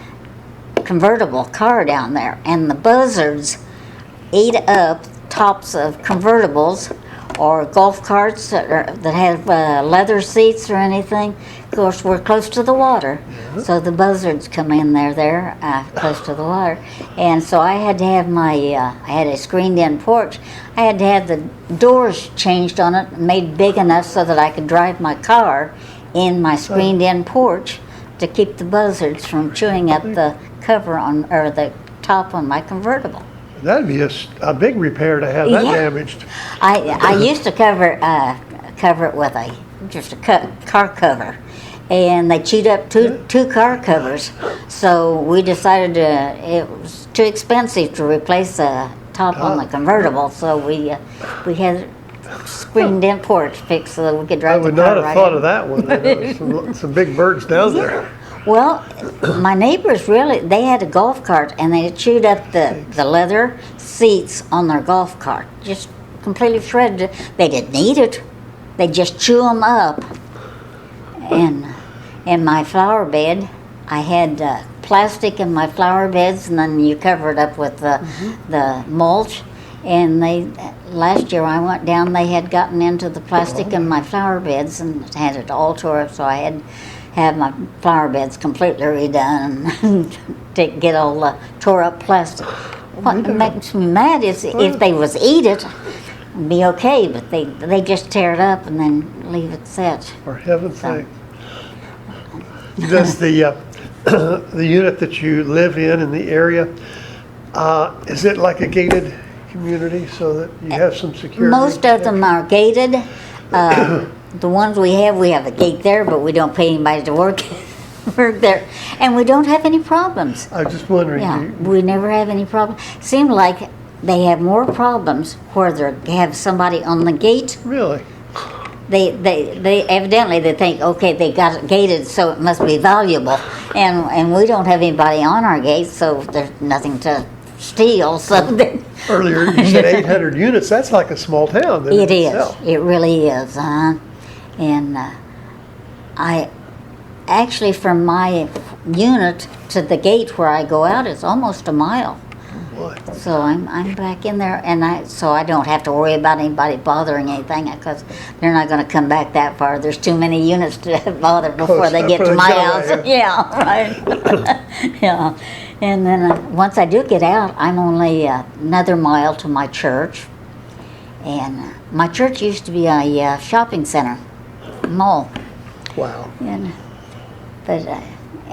S2: convertible car down there, and the buzzards eat up tops of convertibles or golf carts that have leather seats or anything. Of course, we're close to the water, so the buzzards come in there close to the water. And so I had to have I had a screened-in porch. I had to have the doors changed on it, made big enough so that I could drive my car in my screened-in porch to keep the buzzards from chewing up the cover or the top on my convertible.
S1: That'd be a big repair to have that damaged.
S2: I used to cover it with just a car cover, and they chewed up two car covers. So we decided it was too expensive to replace the top on the convertible. So we had screened-in porch fixed so that we could drive the car.
S1: I would not have thought of that one. I know, some big birds down there.
S2: Well, my neighbors they had a golf cart, and they chewed up the leather seats on their golf cart. Just completely shredded it. They didn't eat it. They just chew them up. And in my flower bed, I had plastic in my flower beds, and then you cover it up with the mulch. And last year I went down, they had gotten into the plastic in my flower beds and had it all tore up, so I had have my flower beds completely redone and get all the tore up plastic. What makes me mad is if they was eat it, it'd be okay, but they just tear it up and then leave it set.
S1: For heaven's sake. Does the unit that you live in the area, is it like a gated community so that you have some security?
S2: Most of them are gated. The ones we have a gate there, but we don't pay anybody to work there, and we don't have any problems.
S1: I was just wondering.
S2: Yeah, we never have any problems. Seems like they have more problems where they have somebody on the gate.
S1: Really?
S2: They evidently they think, okay, they got it gated, so it must be valuable, and we don't have anybody on our gate, so there's nothing to steal. So
S1: earlier you said 800 units. That's like a small town.
S2: It is. It really is. And I actually, from my unit to the gate where I go out, it's almost a mile.
S1: What?
S2: So I'm back in there, and I don't have to worry about anybody bothering anything because they're not going to come back that far. There's too many units to bother before they get to my house. Yeah, right. Yeah, and then once I do get out, I'm only another mile to my church, and my church used to be a shopping center, mall.
S1: Wow.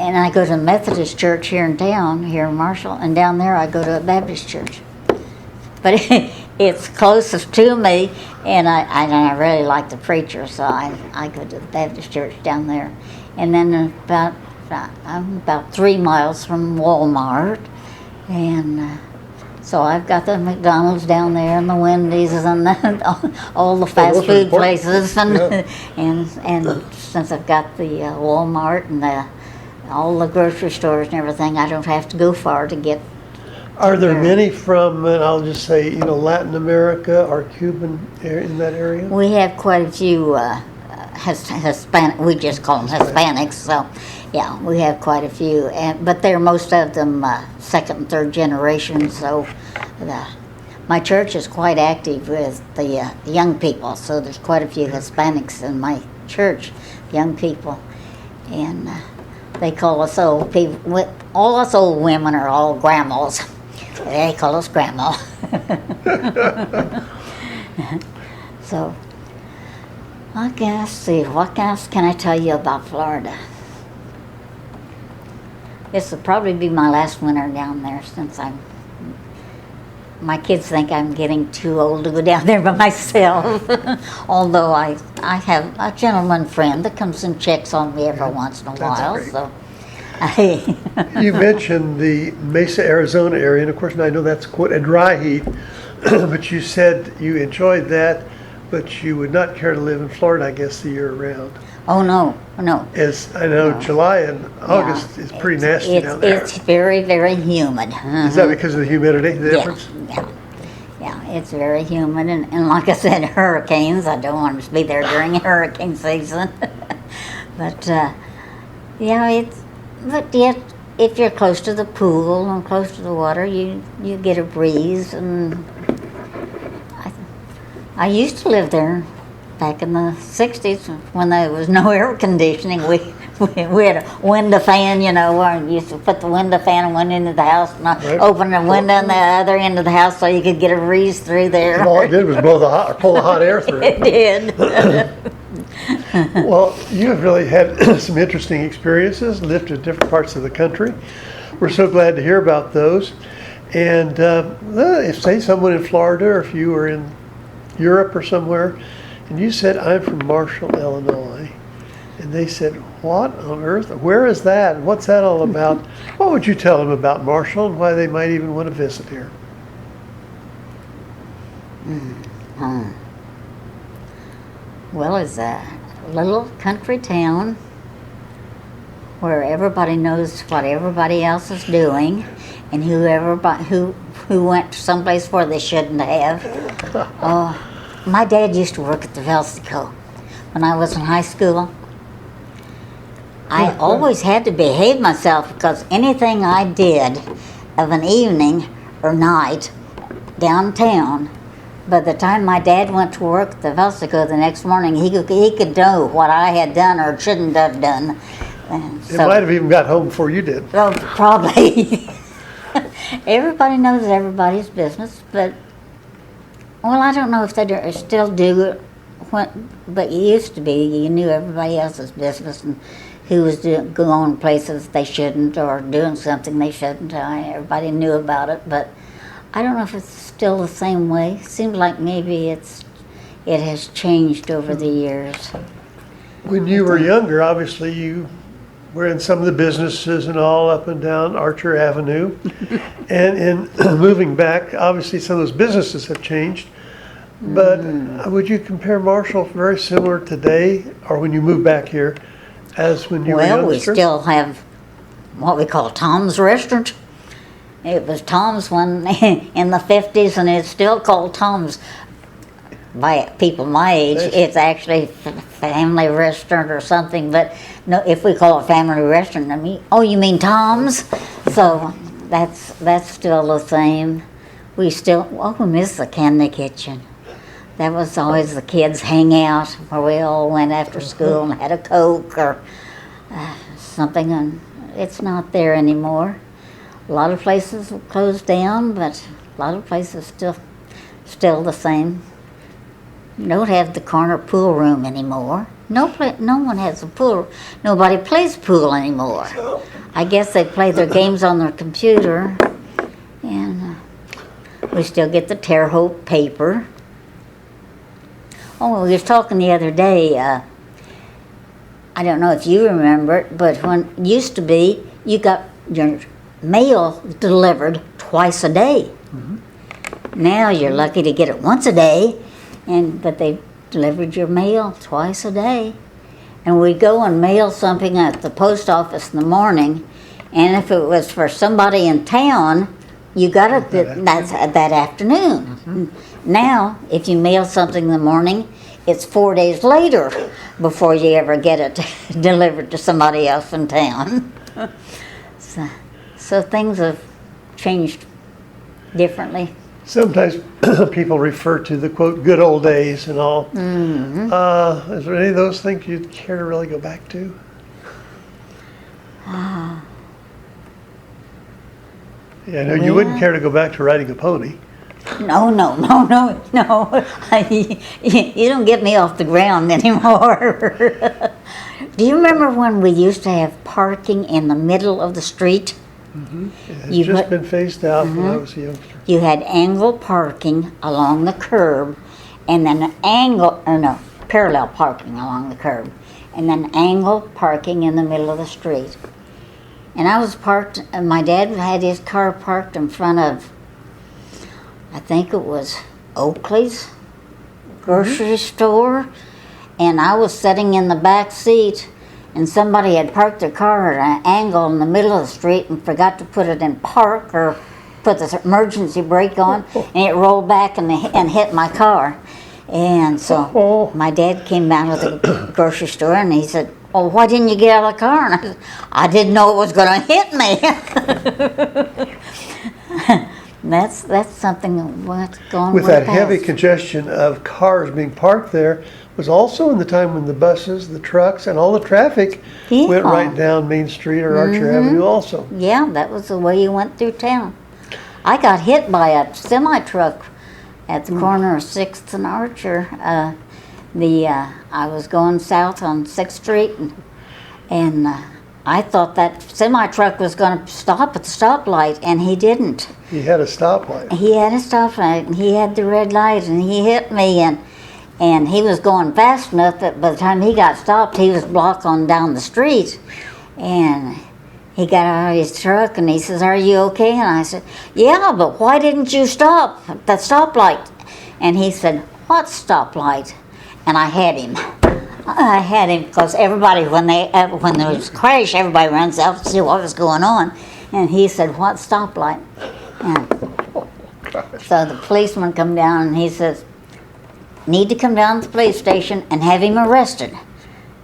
S2: And I go to the Methodist church here in town, here in Marshall, and down there I go to a Baptist church. But it's closest to me, and I really like the preacher, so I go to the Baptist church down there. And then I'm about 3 miles from Walmart, and so I've got the McDonald's down there and the Wendy's and all the fast food places, and since I've got the Walmart and all the grocery stores and everything, I don't have to go far to get.
S1: Are there many from, and I'll just say, Latin America or Cuban in that area?
S2: We have quite a few Hispanic. We just call them Hispanics. So, yeah, we have quite a few, but they're most of them second and third generation. So, my church is quite active with the young people. So there's quite a few Hispanics in my church, young people, and. They call us old people. All us old women are all grandmas. They call us grandma. So, I guess, see, what else can I tell you about Florida? This will probably be my last winter down there since my kids think I'm getting too old to go down there by myself. Although I have a gentleman friend that comes and checks on me every once in a while.
S1: Great.
S2: So
S1: You mentioned the Mesa, Arizona area, and of course I know that's quite a dry heat, but you said you enjoyed that, but you would not care to live in Florida, I guess, the year round.
S2: Oh, no, no.
S1: I know
S2: No.
S1: July and August is pretty nasty down there.
S2: It's very, very humid.
S1: Is that because of the humidity, the
S2: Yeah,
S1: difference?
S2: yeah. Yeah, it's very humid, and like I said, hurricanes. I don't want to be there during hurricane season. But, yeah, but yet, if you're close to the pool and close to the water, you get a breeze. And I used to live there back in the 60s when there was no air conditioning. We had a window fan, where you used to put the window fan on one end of the house and
S1: Right.
S2: open the window on the other end of the house so you could get a breeze through there.
S1: All it did was pull the hot air through.
S2: It did.
S1: Well, you have really had some interesting experiences, lived in different parts of the country. We're so glad to hear about those. And if, say, someone in Florida, or if you were in Europe or somewhere, and you said, I'm from Marshall, Illinois, and they said, what on earth? Where is that? What's that all about? What would you tell them about Marshall and why they might even want to visit here?
S2: Well, it's a little country town where everybody knows what everybody else is doing, and who went someplace where they shouldn't have. My dad used to work at the Velsico when I was in high school. I always had to behave myself because anything I did of an evening or night downtown, by the time my dad went to work at the Velsico the next morning, he could know what I had done or shouldn't have done.
S1: It might have even got home before you did.
S2: Well, probably. Everybody knows everybody's business, but, well, I don't know if they still do it, but it used to be. You knew everybody else's business and who was going places they shouldn't or doing something they shouldn't. Everybody knew about it, but I don't know if it's still the same way. Seems like maybe it has changed over the years.
S1: When you were younger, obviously you were in some of the businesses and all up and down Archer Avenue. And in moving back, obviously some of those businesses have changed. But would you compare Marshall very similar today, or when you moved back here, as when you were
S2: Well, we
S1: youngster?
S2: still have what we call Tom's Restaurant. It was Tom's one in the 50s, and it's still called Tom's by people my age. It's actually family restaurant or something, but no, if we call it family restaurant, I mean, oh, you mean Tom's? So that's still the same. We miss the Candy Kitchen. That was always the kids' hangout where we all went after school and had a Coke or something, and it's not there anymore. A lot of places have closed down, but a lot of places still the same. Don't have the corner pool room anymore. No one has a pool. Nobody plays pool anymore. I guess they play their games on their computer, and we still get the Terre Haute paper. Oh, we was talking the other day. I don't know if you remember it, but when it used to be, you got your mail delivered twice a day. Now you're lucky to get it once a day, but they delivered your mail twice a day. And we'd go and mail something at the post office in the morning, and if it was for somebody in town, you got it that afternoon. Now, if you mail something in the morning, it's 4 days later before you ever get it delivered to somebody else in town. So things have changed differently.
S1: Sometimes people refer to the, quote, good old days and all. Is there any of those things you'd care to really go back to? Yeah, I know you wouldn't care to go back to riding a pony.
S2: No. You don't get me off the ground anymore. Do you remember when we used to have parking in the middle of the street?
S1: It's just been phased out when I was a youngster.
S2: You had angle parking along the curb, and then parallel parking along the curb, and then angle parking in the middle of the street. And I was parked, and my dad had his car parked in front of, I think it was Oakley's grocery store, and I was sitting in the back seat, and somebody had parked their car at an angle in the middle of the street and forgot to put it in park or put the emergency brake on, and it rolled back and hit my car. And so my dad came down to the grocery store, and he said, "Oh, why didn't you get out of the car?" And I said, "I didn't know it was going to hit me." That's something what's going
S1: With
S2: way
S1: that heavy
S2: past.
S1: congestion of cars being parked there was also in the time when the buses, the trucks, and all the traffic went
S2: Yeah.
S1: right down Main Street or Archer Avenue also.
S2: Yeah, that was the way you went through town. I got hit by a semi-truck at the corner of 6th and Archer. I was going south on 6th Street, and I thought that semi-truck was going to stop at the stoplight, and he didn't.
S1: He had a stoplight.
S2: He had a stoplight, and he had the red light, and he hit me, and he was going fast enough that by the time he got stopped, he was blocked on down the street. And he got out of his truck, and he says, "Are you okay?" And I said, "Yeah, but why didn't you stop at that stoplight?" And he said, "What stoplight?" And I had him. Because everybody, when there was a crash, everybody runs out to see what was going on. And he said, "What stoplight?" And so the policeman come down, and he says, "Need to come down to the police station and have him arrested."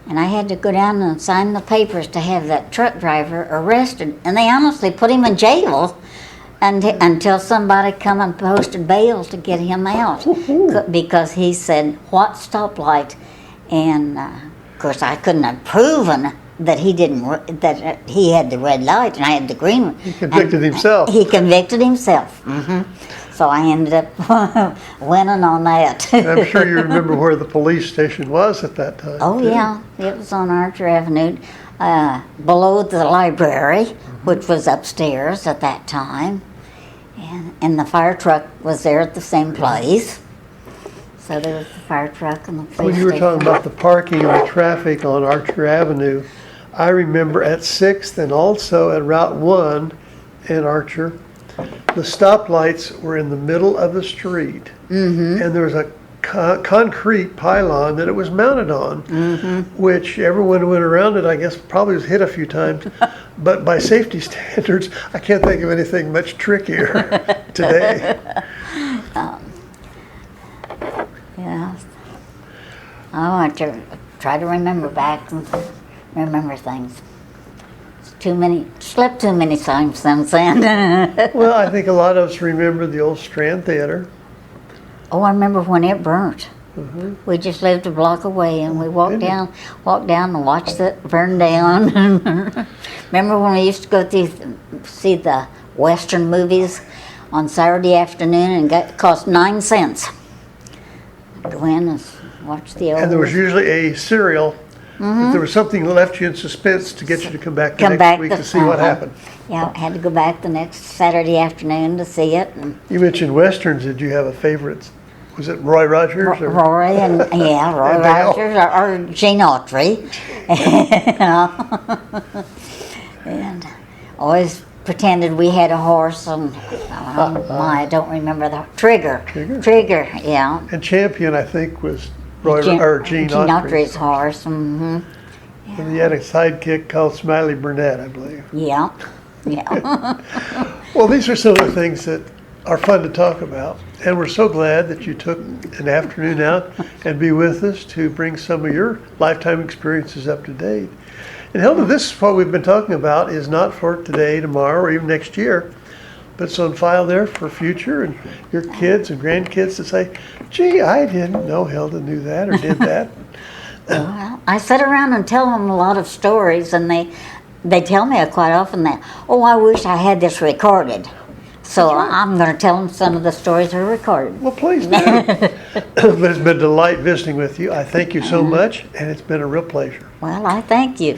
S2: And I had to go down and sign the papers to have that truck driver arrested. And they honestly put him in jail until somebody come and posted bail to get him out. Because he said, "What stoplight?" And of course I couldn't have proven that that he had the red light and I had the green one.
S1: He convicted himself.
S2: He convicted himself. So I ended up winning on that.
S1: And I'm sure you remember where the police station was at that time.
S2: Oh
S1: too.
S2: yeah, it was on Archer Avenue, below the library, which was upstairs at that time, and the fire truck was there at the same place. So there was the fire truck and the police
S1: When you were
S2: station.
S1: talking about the parking and the traffic on Archer Avenue, I remember at 6th and also at Route 1 in Archer, the stoplights were in the middle of the street. And there was a concrete pylon that it was mounted on, which everyone who went around it, I guess, probably was hit a few times. But by safety standards, I can't think of anything much trickier today.
S2: Yeah. I want to try to remember back and remember things. Slept too many times since then.
S1: Well, I think a lot of us remember the old Strand Theater.
S2: Oh, I remember when it burnt. We just lived a block away, and we walked down and watched it burn down. Remember when we used to go see the Western movies on Saturday afternoon, and it cost 9 cents to go in and watch the old.
S1: And there was usually a serial. If there was something that left you in suspense to get you to come back the next week to see what happened.
S2: Yeah, I had to go back the next Saturday afternoon to see it. And
S1: You mentioned Westerns. Did you have a favorite? Was it Roy Rogers? Or?
S2: Roy and Roy
S1: And Dale.
S2: Rogers or Gene Autry. And always pretended we had a horse, and I don't remember the Trigger. Trigger, yeah.
S1: And Champion, I think, was
S2: Gene
S1: Gene Autry.
S2: Autry's horse.
S1: And he had a sidekick called Smiley Burnett, I believe.
S2: Yeah, yeah.
S1: Well, these are some of the things that are fun to talk about. And we're so glad that you took an afternoon out and be with us to bring some of your lifetime experiences up to date. And Hilda, this is what we've been talking about is not for today, tomorrow, or even next year, but it's on file there for future and your kids and grandkids to say, "Gee, I didn't know Hilda knew that or did that."
S2: Well, I sit around and tell them a lot of stories, and they tell me quite often that, "Oh, I wish I had this recorded." So I'm going to tell them some of the stories are recorded.
S1: Well, please do. But it's been a delight visiting with you. I thank you so much, and it's been a real pleasure.
S2: Well, I thank you.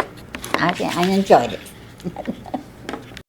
S2: I enjoyed it.